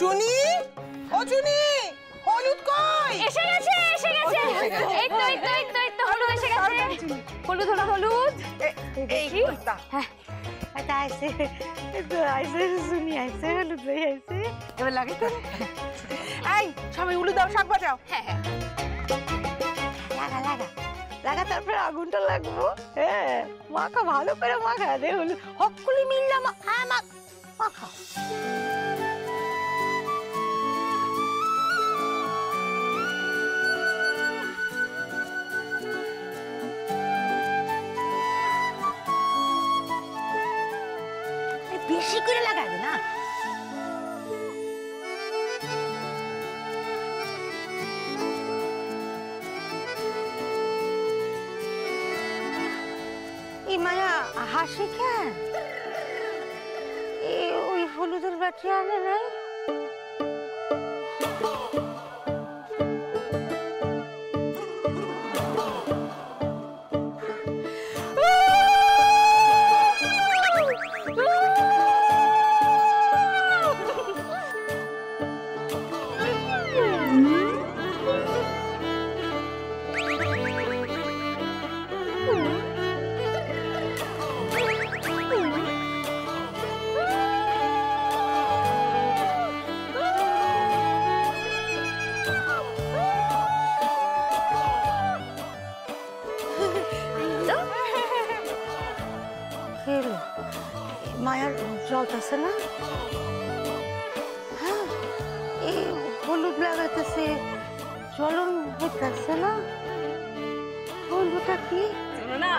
চুনি, ও চুনি, হলুদ কই? এসে গেছে এই তো হলুদ এসে গেছে। হলুদ এই কইতা। হ্যাঁ এটা আইছে, তো আইছে শুনি আইছে হলুদ লই আইছে। এবার লাগে তো। এই সবাই উলু দাও, শাক বাজাও। হ্যাঁ লাগা লাগা লাগা, তারপরে আগুনটা লাগবো। হ্যাঁ মাখা, ভালো করে মাখা দে হলুদ, হকগুলি মিললাম। হ্যাঁ মাখা। বেশি করে লাগাবে না। এই মায়া হাসি কেন? ওই হলুদের বাটি আনে নাই? মায়ার জ্বলতেছে না? হ্যাঁ, এই হলুদ লাগাইতেছে, জ্বলন হইতেছে না? হলুদটা কি? না,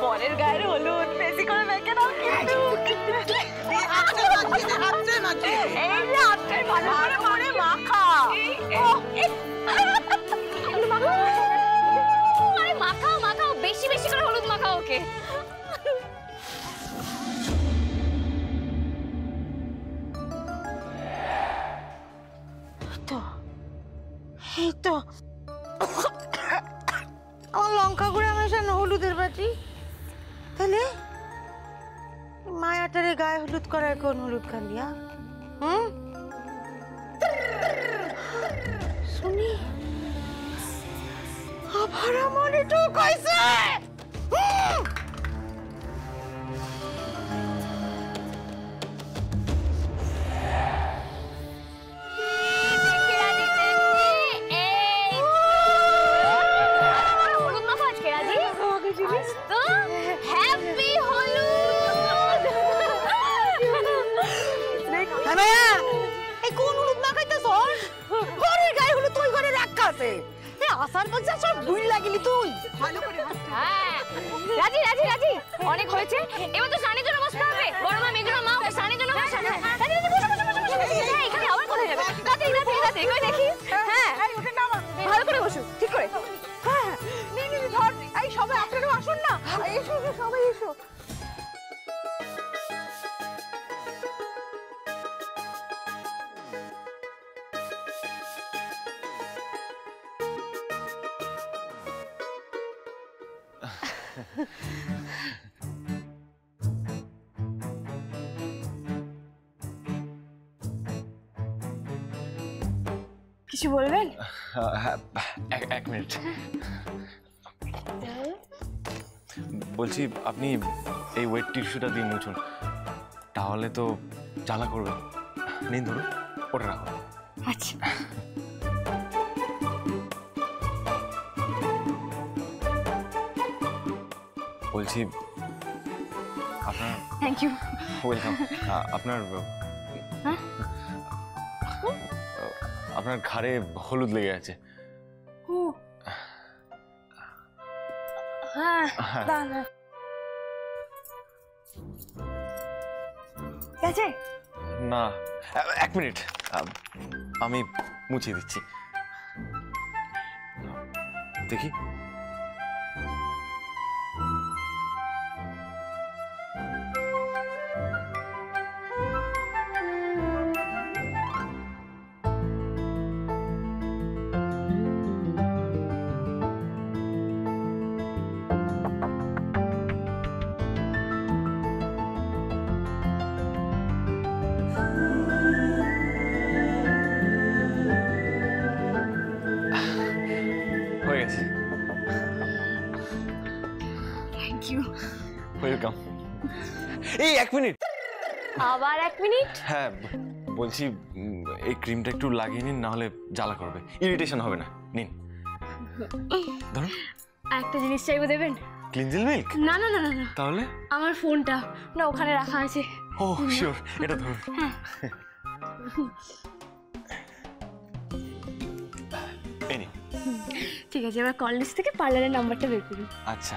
বরের গায়ের হলুদ বেশি করে মেখে দাও কিন্তু। এই যে হাতে ভালো করে মাখা। আরে মাখাও, বেশি করে হলুদ মাখাও ওকে। এই তো আমার লঙ্কা গুঁড়া মেশানো হলুদের বাটি। তাহলে মায়াটারে গায়ে হলুদ করার কোন হলুদ কান্দিয়া? শুনি আবার আমার একটু কইছে। আসার পর যা সব ভুল লাগিলি তুই। ভালো করে হ্যাঁ রাজি অনেক হয়েছে, এবার তো সানির জন্য বসতে হবে। বড় মা মেজো মা সানির জন্য বসে। হ্যাঁ এখানে আবার কোথায় যাবে? রাতে কই দেখি। হ্যাঁ ভালো করে বসো, ঠিক করে। হ্যাঁ ধর। এই সবাই আপনারাও আসুন না, এসো সবাই এসো। কিছু বলবেন? এক মিনিট বলছি, আপনি এই ওয়েট টিস্যুটা দিয়ে মুছুন, তাহলে তো জ্বালা করবে। নিন ধরুন, ওটা রাখো। আচ্ছা বলছি আপনার থ্যাংক ইউ। ওয়েলকাম। আপনার ঘাড়ে হলুদ লেগে আছে। ও হ্যাঁ আছে না, এক মিনিট, আমি মুছিয়ে দিচ্ছি। দেখি ওয়েলকাম। এই 1 মিনিট। আবার 1 মিনিট? হ্যাঁ বলছি এই ক্রিমটা একটু লাগিয়ে নিন, না হলে জ্বালা করবে, ইরিটেশন হবে না। নিন ধরুন। একটা জিনিস চাইবো, দেবেন? ক্লিনজেল মিল্ক? না না না না না, তাহলে আমার ফোনটা না ওখানে রাখা আছে। ও শিওর, এটা ধরুন। এই নিন। ঠিক আছে, এবার কল লিস্ট থেকে পার্লারের নাম্বারটা বের করুন। আচ্ছা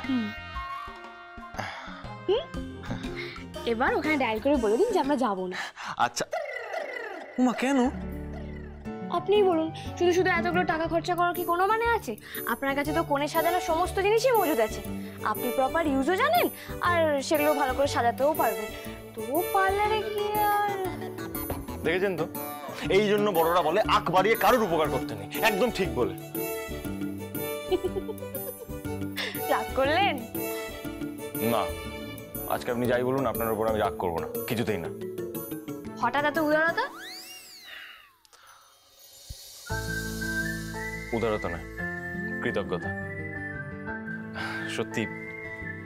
এবার ওখানে ডায়াল করে বলে দিন যে আমরা যাবো না। আচ্ছা। উমা কেন? আপনিই বলুন, শুধু শুধু এতগুলো টাকা খরচা করার কি কোনো মানে আছে? আপনার কাছে তো কোণে সাজানোর সমস্ত জিনিসই মজুদ আছে, আপনি প্রপার ইউজও জানেন আর সেগুলো ভালো করে সাজাতেও পারবেন, তো পার্লারে গিয়ে আর। দেখেছেন তো, এই জন্য বড়রা বলে আখ বাড়িয়ে কারোর উপকার করতে নেই। একদম ঠিক বলে। রাগ করলেন? না, আজকে আপনি যাই বলুন, আপনার উপর আমি রাগ করবো না, কিছুতেই না। হঠাৎ এত উদারতা? উদারতা নয়, কৃতজ্ঞতা। সত্যি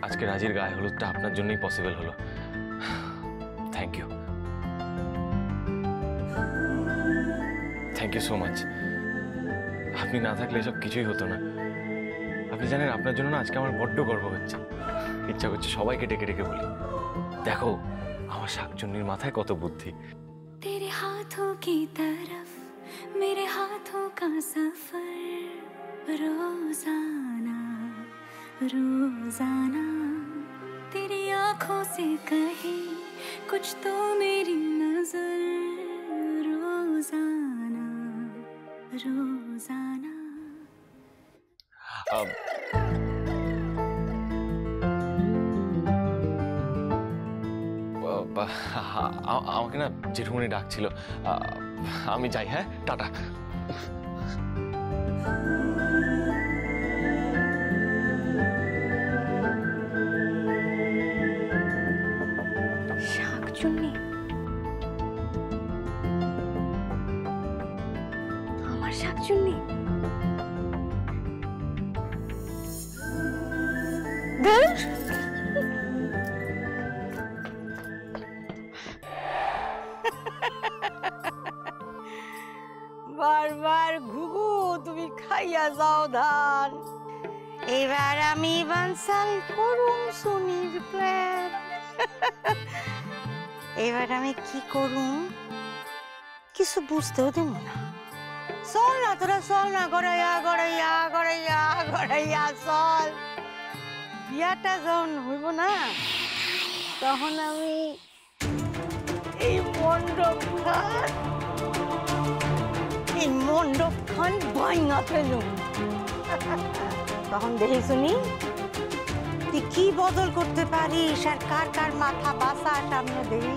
আজকে রাজির গায়ে হলুদটা আপনার জন্যই পসিবল হলো। Thank you, thank you so much. আপনি না থাকলে এসব কিছুই হতো না। আপনি জানেন, আপনার জন্য না আজকে আমার বড্ড গর্ব হচ্ছে। ইচ্ছা করছে সবাইকে ডেকে ডেকে বলি, দেখো আমার শাকচুন্নির মাথায় কত বুদ্ধি। तेरे हाथों की तरफ मेरे हाथों का सफर रोजाना रोजाना तेरी आंखों से कहे कुछ तो मेरी नजर रोजाना रोजाना। আমাকে না জেঠুমনি ডাকছিল, আমি যাই। হ্যাঁ, টাটা। শাকচুন্নি? আমার শাকচুন্নি? বারবার ঘুঘু তুমি খাইয়া যাও ধান, এবার আমি বানসাল করুম সুনির প্ল্যান। এবার আমি কি করুম কিছু বুঝতেও দেব না। চল না তোরা, চল না, গড়াইয়া গড়াইয়া গড়াইয়া গড়াইয়া চল। বিয়াটা যখন হইব না, তখন আমি এই মণ্ডপ খান ভাঙা ফেলুম। তখন দেখি শুনি তুই কি বদল করতে পারিস আর কার কার মাথা বাসা সামনে দেখি।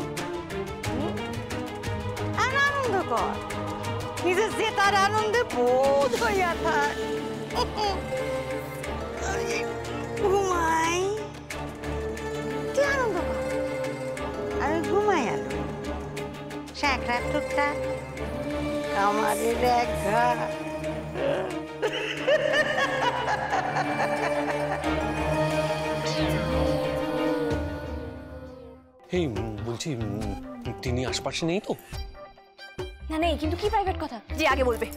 আনন্দ কর, নিজের জেতার আনন্দে বোধ হইয়া থাক। ঘুমাই, তুই আনন্দ কর, আমি ঘুমাই। আলো শাক রাখ টুকটাক, আমাদের এক ঘর। এই বলছি, তিনি আশপাশে নেই তো? না নেই, কিন্তু কি প্রাইভেট কথা যে আগে বলবে?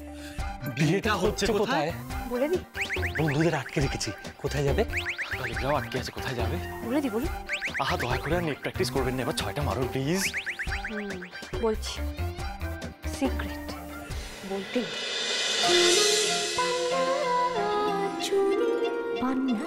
বিয়েটা হচ্ছে কোথায়? বলে দি। বন্ধুদের আটকে রেখেছি, কোথায় যাবে? কালিকরাও আটকে আছে, কোথায় যাবে? বলে দি, বলুন। আহা, দয়া করে আর নেট প্র্যাকটিস করবেন না, এবার 6টা মারো প্লিজ। বলছি, সিক্রেট বলতে। পান্না